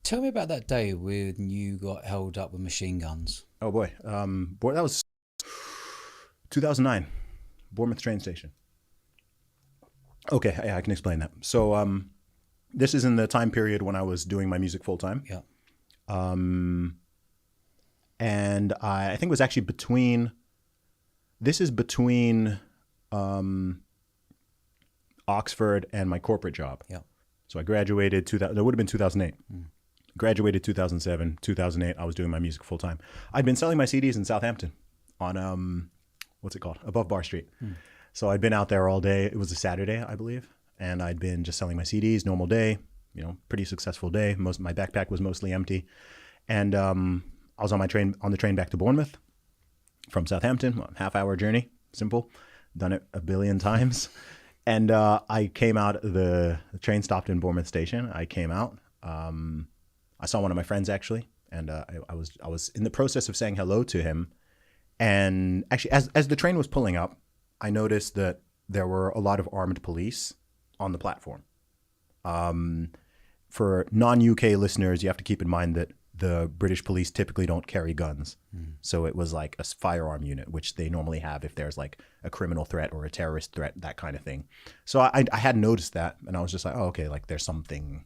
Tell me about that day when you got held up with machine guns. Oh boy. That was 2009, Bournemouth train station. Okay, yeah, I can explain that. So this is in the time period when I was doing my music full time. Yeah. And I think it was actually between Oxford and my corporate job. Yeah. So I graduated, that would have been 2008. Graduated 2007, 2008, I was doing my music full time. I'd been selling my CDs in Southampton on, what's it called? Above Bar Street. So I'd been out there all day. It was a Saturday, I believe. And I'd been just selling my CDs, normal day, pretty successful day. My backpack was mostly empty. And I was on the train back to Bournemouth from Southampton, half-hour journey, simple. Done it a billion times. And I came out, the train stopped in Bournemouth station. I came out. I saw one of my friends actually, and I was in the process of saying hello to him. And actually, as the train was pulling up, I noticed that there were a lot of armed police on the platform. For non-UK listeners, you have to keep in mind that the British police typically don't carry guns. So it was like a firearm unit, which they normally have if there's like a criminal threat or a terrorist threat, that kind of thing. So I had noticed that, and I was just like, oh, okay, like there's something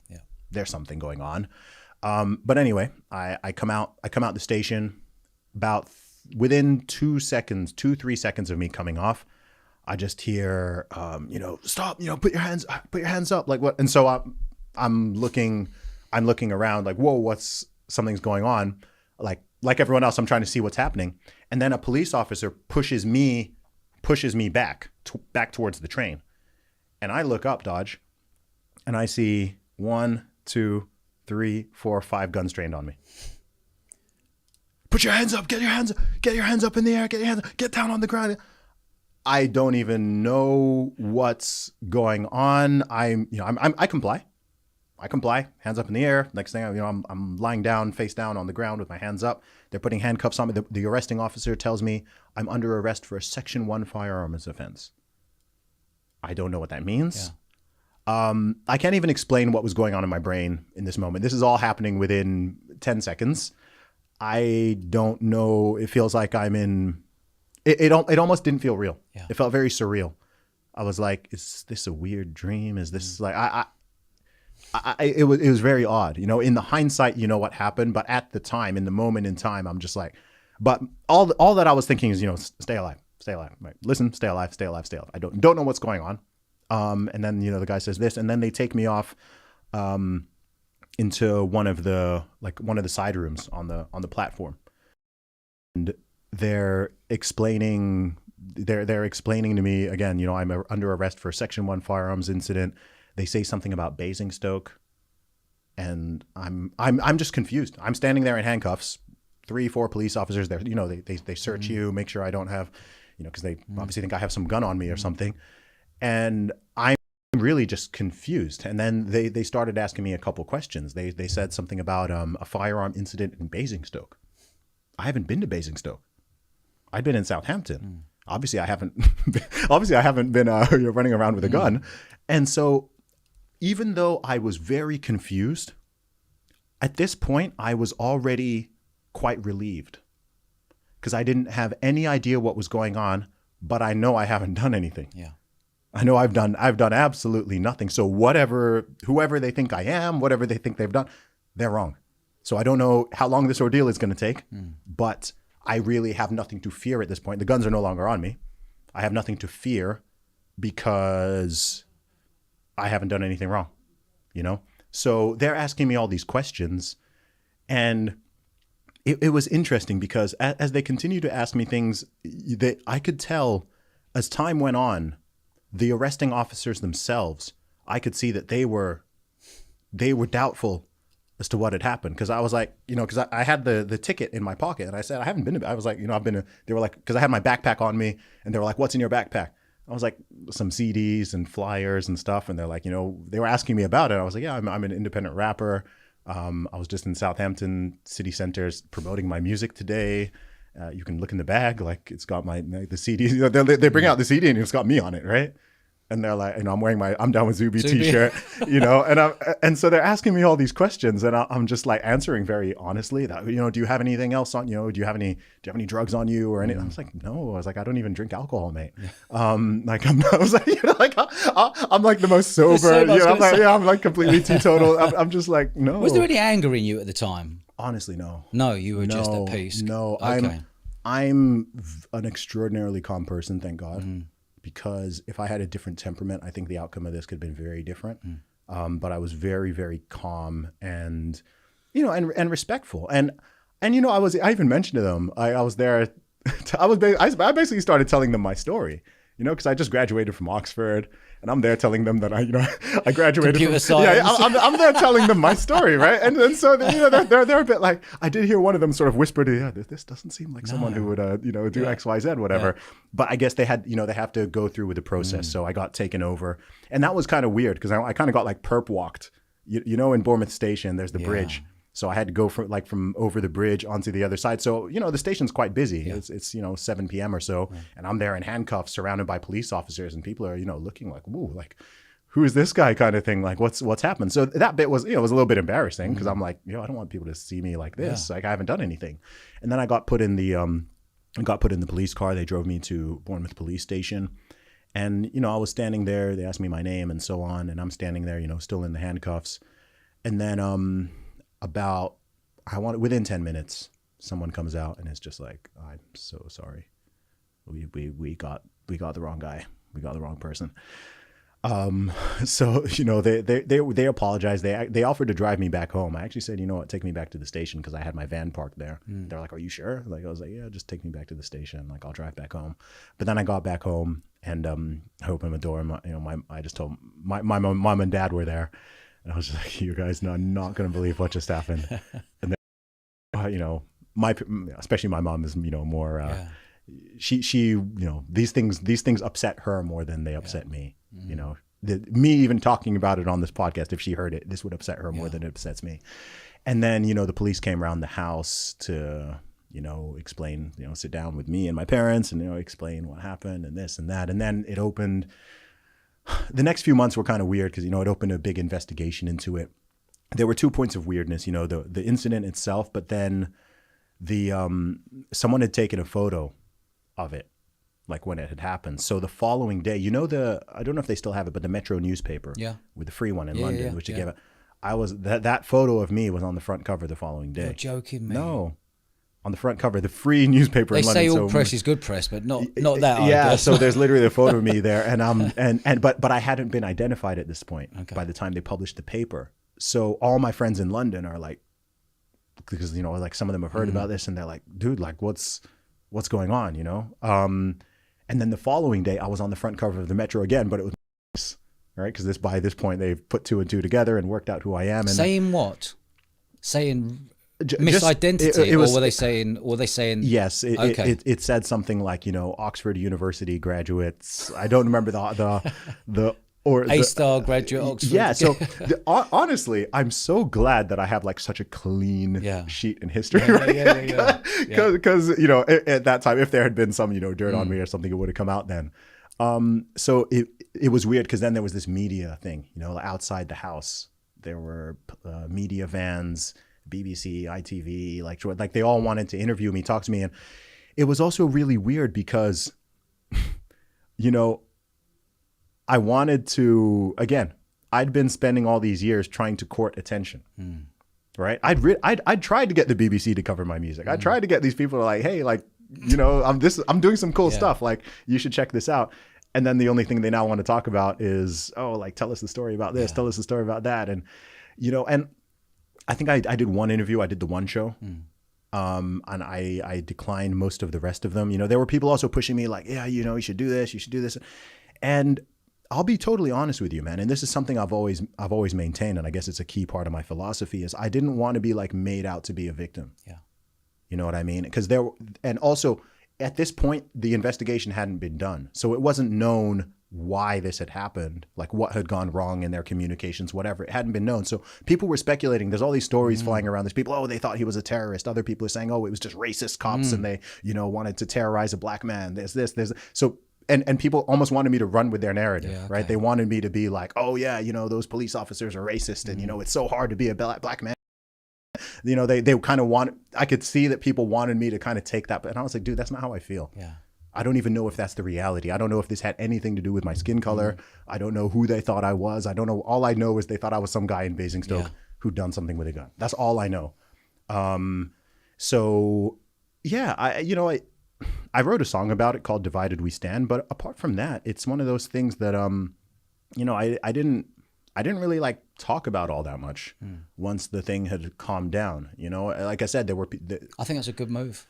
going on. But anyway, I come out the station about within 3 seconds of me coming off. I just hear, stop, put your hands up. Like what? And so I'm looking around like, whoa, something's going on. Like everyone else, I'm trying to see what's happening. And then a police officer pushes me back towards the train. And I look up, Dodge, and I see 1, 2, 3, 4, 5 guns trained on me. Put your hands up, get your hands up in the air, get down on the ground. I don't even know what's going on. I comply. Hands up in the air. Next thing I'm lying down, face down on the ground with my hands up. They're putting handcuffs on me. The arresting officer tells me I'm under arrest for a Section 1 firearms offense. I don't know what that means. Yeah. I can't even explain what was going on in my brain in this moment. This is all happening within 10 seconds. I don't know. It feels like I'm in. It almost didn't feel real. Yeah. It felt very surreal. I was like, is this a weird dream? Is this like it was very odd. In the hindsight, what happened, but at the time, in the moment in time, I'm just like, but all that I was thinking is, stay alive, right? Listen, stay alive. I don't know what's going on. And then, the guy says this, and then they take me off into one of the side rooms on the platform. And they're explaining to me again, I'm under arrest for a Section 1 firearms incident. They say something about Basingstoke, and I'm just confused. I'm standing there in handcuffs, 3, 4 police officers there. They search you, make sure I don't have, because they obviously think I have some gun on me or something. And I'm really just confused. And then they started asking me a couple questions. They said something about a firearm incident in Basingstoke. I haven't been to Basingstoke. I've been in Southampton. Obviously, I haven't. Obviously, I haven't been running around with a gun. And so, even though I was very confused, at this point, I was already quite relieved because I didn't have any idea what was going on. But I know I haven't done anything. Yeah. I know I've done absolutely nothing. So whoever they think I am, whatever they think they've done, they're wrong. So I don't know how long this ordeal is going to take, but I really have nothing to fear at this point. The guns are no longer on me. I have nothing to fear because I haven't done anything wrong, So they're asking me all these questions, and it was interesting because as they continue to ask me things, I could tell as time went on, the arresting officers themselves, I could see that they were doubtful as to what had happened. Because I was like, because I had the ticket in my pocket, and I said, I haven't been to, I was like, I've been to, they were like, because I had my backpack on me, and they were like, what's in your backpack? I was like, some CDs and flyers and stuff. And they're like, they were asking me about it. I was like, yeah, I'm an independent rapper. I was just in Southampton city centers promoting my music today. You can look in the bag, like it's got the CD. They bring out the CD and it's got me on it, right? And they're like, I'm wearing my I'm down with Zuby Zuby. t-shirt, and so they're asking me all these questions, and I'm just like answering very honestly that, do you have anything else on, do you have any drugs on you or anything? I was like, no. I was like, I don't even drink alcohol, mate. Like I was like, like I'm like the most sober, I'm like, I'm like completely teetotal. I'm just like, no. Was there any anger in you at the time? Honestly, no. No, you were just at peace. No, Okay. I'm an extraordinarily calm person, thank God. Because if I had a different temperament, I think the outcome of this could have been very different. But I was very, very calm and, and respectful. And I even mentioned to them, I was there, I basically started telling them my story, because I just graduated from Oxford, and I'm there telling them that I graduated Computer from science. I'm there telling them my story, right? And so they're a bit like, I did hear one of them sort of whisper to, this doesn't seem like someone who would do X, Y, Z, whatever. Yeah. But I guess they had, they have to go through with the process. So I got taken over, and that was kind of weird because I kind of got like perp walked. In Bournemouth Station, there's the bridge. So I had to go from over the bridge onto the other side. So, the station's quite busy. Yeah. It's 7 p.m. or so. Yeah. And I'm there in handcuffs surrounded by police officers, and people are, looking like, whoa, like, who is this guy kind of thing? Like, what's happened? So that bit was, was a little bit embarrassing because I'm like, I don't want people to see me like this. Yeah. Like, I haven't done anything. And then I got put in the police car. They drove me to Bournemouth police station. And, I was standing there. They asked me my name and so on. And I'm standing there, still in the handcuffs. And then, within 10 minutes, someone comes out and is just like, I'm so sorry. We got the wrong guy. We got the wrong person. So, they apologized. They offered to drive me back home. I actually said, take me back to the station because I had my van parked there. They're like, are you sure? Like, I was like, yeah, just take me back to the station. Like, I'll drive back home. But then I got back home and I opened the door. And I just told my mom and dad were there. And I was just like, you guys are not going to believe what just happened. And then, especially my mom is, more, she, these things upset her more than they upset me. Me even talking about it on this podcast, if she heard it, this would upset her more than it upsets me. And then, the police came around the house to, explain, sit down with me and my parents and, explain what happened and this and that. And then it opened. The next few months were kind of weird because, it opened a big investigation into it. There were 2 points of weirdness, the incident itself, but then someone had taken a photo of it, like when it had happened. So the following day, I don't know if they still have it, but the Metro newspaper, with the free one in London, which they gave it. That photo of me was on the front cover the following day. You're joking me. No. On the front cover, the free newspaper in London. They say all press is good press, but not that. Yeah, so there's literally a photo of me there, and but I hadn't been identified at this point by the time they published the paper. So all my friends in London are like, because like some of them have heard about this, and they're like, dude, like what's going on, And then the following day, I was on the front cover of the Metro again, but it was right because by this point they've put 2 and 2 together and worked out who I am. And saying what? Saying. Misidentity, or were they saying? Yes, it said something like Oxford University graduates. I don't remember the A-star graduate Oxford. Yeah, so honestly, I'm so glad that I have like such a clean sheet in history, right? Because at that time, if there had been some dirt on me or something, it would have come out then. So it was weird because then there was this media thing, outside the house. There were media vans. BBC, ITV, like they all wanted to interview me, talk to me. And it was also really weird because, I wanted to, again, I'd been spending all these years trying to court attention, right? I'd tried to get the BBC to cover my music. I tried to get these people to like, hey, like, I'm doing some cool stuff. Like, you should check this out. And then the only thing they now want to talk about is, tell us the story about this, tell us the story about that. And, and I think I did one interview. I did the one show. And I declined most of the rest of them. There were people also pushing me like, yeah, you should do this, you should do this. And I'll be totally honest with you, man. And this is something I've always maintained. And I guess it's a key part of my philosophy is I didn't want to be like made out to be a victim. Yeah. You know what I mean? Because and also at this point, the investigation hadn't been done. So it wasn't known why this had happened, like what had gone wrong in their communications, whatever. It hadn't been known. So people were speculating. There's all these stories flying around. There's people, they thought he was a terrorist. Other people are saying, it was just racist cops and they, wanted to terrorize a black man. There's this. So and people almost wanted me to run with their narrative, Yeah, okay. right? They wanted me to be like, oh yeah, you know, those police officers are racist, and you know, it's so hard to be a black man. You know, they kind of want. I could see that people wanted me to kind of take that, and I was like, dude, that's not how I feel. Yeah. I don't even know if that's the reality. I don't know if this had anything to do with my skin color. I don't know who they thought I was. I don't know. All I know is they thought I was some guy in Basingstoke who'd done something with a gun. That's all I know. So yeah, I wrote a song about it called "Divided We Stand," but apart from that, it's one of those things that you know, I didn't really like talk about all that much once the thing had calmed down. You know, like I said, there were. I think that's a good move.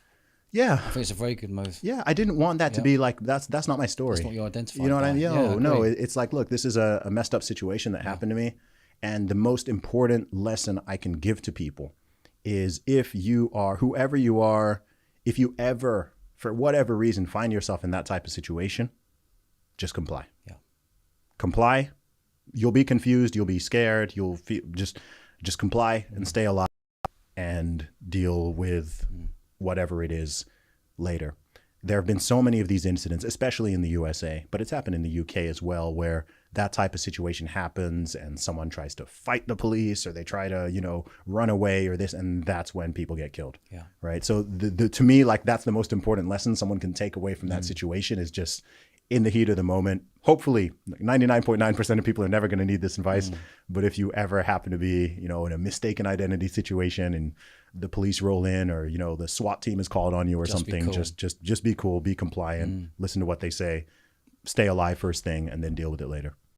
Yeah, I think it's a very good move. Yeah, I didn't want that to be like that's not my story. That's not you identify. You know what I mean? Yeah, No, it's like, look, this is a messed up situation that happened to me, and the most important lesson I can give to people is if you are whoever you are, if you ever for whatever reason find yourself in that type of situation, just comply. Yeah, comply. You'll be confused. You'll be scared. You'll feel just comply and stay alive and deal with whatever it is later. There have been so many of these incidents, especially in the USA, but it's happened in the UK as well, where that type of situation happens and someone tries to fight the police or they try to, you know, run away or this, and that's when people get killed. Yeah. Right. So to me, like, that's the most important lesson someone can take away from that situation is just in the heat of the moment. Hopefully 99.9% of people are never going to need this advice. But if you ever happen to be, you know, in a mistaken identity situation and the police roll in, or, you know, the SWAT team is called on you or something, just be cool, be compliant, listen to what they say, stay alive first thing, and then deal with it later.